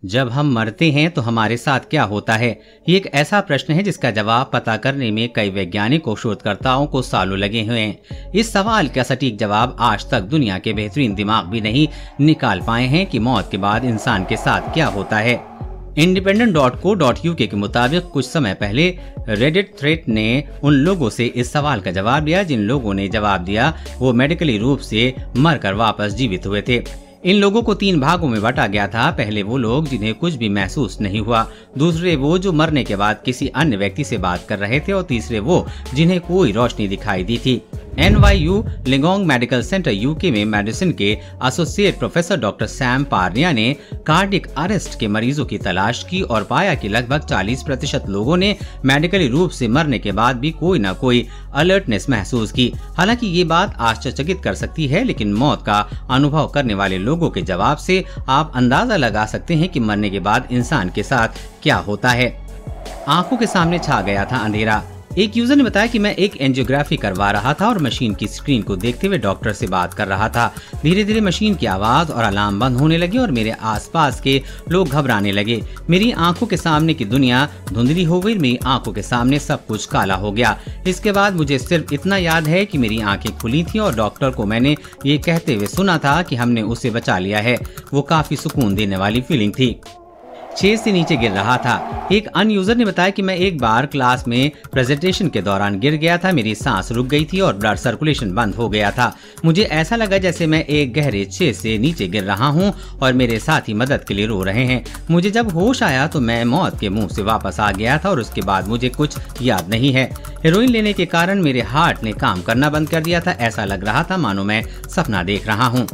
जब हम मरते हैं तो हमारे साथ क्या होता है? ये एक ऐसा प्रश्न है जिसका जवाब पता करने में कई वैज्ञानिकों शोधकर्ताओं को सालों लगे हुए हैं। इस सवाल का सटीक जवाब आज तक दुनिया के बेहतरीन दिमाग भी नहीं निकाल पाए हैं कि मौत के बाद इंसान के साथ क्या होता है। Independent.co.uk के मुताबिक कुछ समय पहले रेडिट थ्रेड ने उन लोगों से इस सवाल का जवाब दिया जिन लोगों ने जवाब दिया वो मेडिकली रूप से मरकर वापस जीवित हुए थे। इन लोगों को 3 भागों में बांटा गया था। पहले वो लोग जिन्हें कुछ भी महसूस नहीं हुआ, दूसरे वो जो मरने के बाद किसी अन्य व्यक्ति से बात कर रहे थे और तीसरे वो जिन्हें कोई रोशनी दिखाई दी थी। NYU लिंगोंग मेडिकल सेंटर यूके में मेडिसिन के एसोसिएट प्रोफेसर डॉक्टर सैम पार्निया ने कार्डिक अरेस्ट के मरीजों की तलाश की और पाया कि लगभग 40% लोगों ने मेडिकली रूप से मरने के बाद भी कोई न कोई अलर्टनेस महसूस की। हालांकि ये बात आश्चर्यचकित कर सकती है, लेकिन मौत का अनुभव करने वाले लोगों के जवाब से आप अंदाजा लगा सकते हैं कि मरने के बाद इंसान के साथ क्या होता है। आंखों के सामने छा गया था अंधेरा। एक यूजर ने बताया कि मैं एक एंजियोग्राफी करवा रहा था और मशीन की स्क्रीन को देखते हुए डॉक्टर से बात कर रहा था। धीरे धीरे मशीन की आवाज और अलार्म बंद होने लगी और मेरे आसपास के लोग घबराने लगे। मेरी आंखों के सामने की दुनिया धुंधली हो गई। मेरी आंखों के सामने सब कुछ काला हो गया। इसके बाद मुझे सिर्फ इतना याद है कि मेरी आंखें खुली थी और डॉक्टर को मैंने ये कहते हुए सुना था कि हमने उसे बचा लिया है। वो काफी सुकून देने वाली फीलिंग थी। 6 से नीचे गिर रहा था। एक अन्य यूजर ने बताया कि मैं एक बार क्लास में प्रेजेंटेशन के दौरान गिर गया था। मेरी सांस रुक गई थी और ब्लड सर्कुलेशन बंद हो गया था। मुझे ऐसा लगा जैसे मैं एक गहरे 6 से नीचे गिर रहा हूं और मेरे साथी मदद के लिए रो रहे हैं। मुझे जब होश आया तो मैं मौत के मुंह से वापस आ गया था और उसके बाद मुझे कुछ याद नहीं है। हेरोइन लेने के कारण मेरे हार्ट ने काम करना बंद कर दिया था। ऐसा लग रहा था मानो मैं सपना देख रहा हूँ।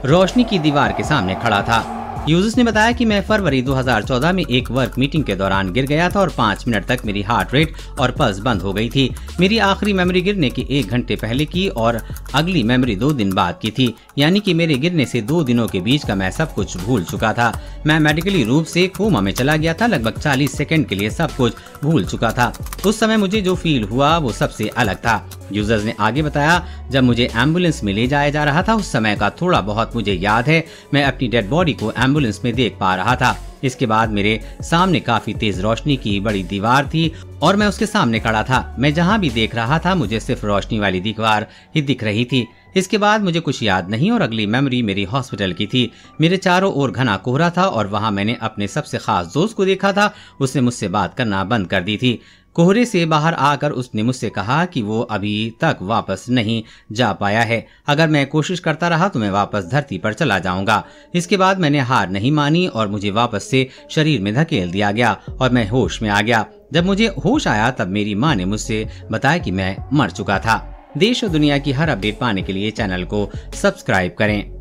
रोशनी की दीवार के सामने खड़ा था। यूजर्स ने बताया कि मैं फरवरी 2014 में एक वर्क मीटिंग के दौरान गिर गया था और 5 मिनट तक मेरी हार्ट रेट और पल्स बंद हो गई थी। मेरी आखिरी मेमोरी गिरने के 1 घंटे पहले की और अगली मेमोरी 2 दिन बाद की थी। यानी कि मेरे गिरने से 2 दिनों के बीच का मैं सब कुछ भूल चुका था। मैं मेडिकली रूप से कोमा में चला गया था। लगभग 40 सेकंड के लिए सब कुछ भूल चुका था। उस समय मुझे जो फील हुआ वो सबसे अलग था। यूजर्स ने आगे बताया, जब मुझे एम्बुलेंस में ले जाया जा रहा था उस समय का थोड़ा बहुत मुझे याद है। मैं अपनी डेड बॉडी को एम्बुलेंस में देख पा रहा था। इसके बाद मेरे सामने काफी तेज रोशनी की बड़ी दीवार थी और मैं उसके सामने खड़ा था। मैं जहां भी देख रहा था मुझे सिर्फ रोशनी वाली दीवार ही दिख रही थी। इसके बाद मुझे कुछ याद नहीं और अगली मेमोरी मेरी हॉस्पिटल की थी। मेरे चारों ओर घना कोहरा था और वहां मैंने अपने सबसे खास दोस्त को देखा था। उसने मुझसे बात करना बंद कर दी थी। कोहरे से बाहर आकर उसने मुझसे कहा कि वो अभी तक वापस नहीं जा पाया है। अगर मैं कोशिश करता रहा तो मैं वापस धरती पर चला जाऊंगा। इसके बाद मैंने हार नहीं मानी और मुझे वापस से शरीर में धकेल दिया गया और मैं होश में आ गया। जब मुझे होश आया तब मेरी माँ ने मुझसे बताया कि मैं मर चुका था। देश और दुनिया की हर अपडेट पाने के लिए चैनल को सब्सक्राइब करें।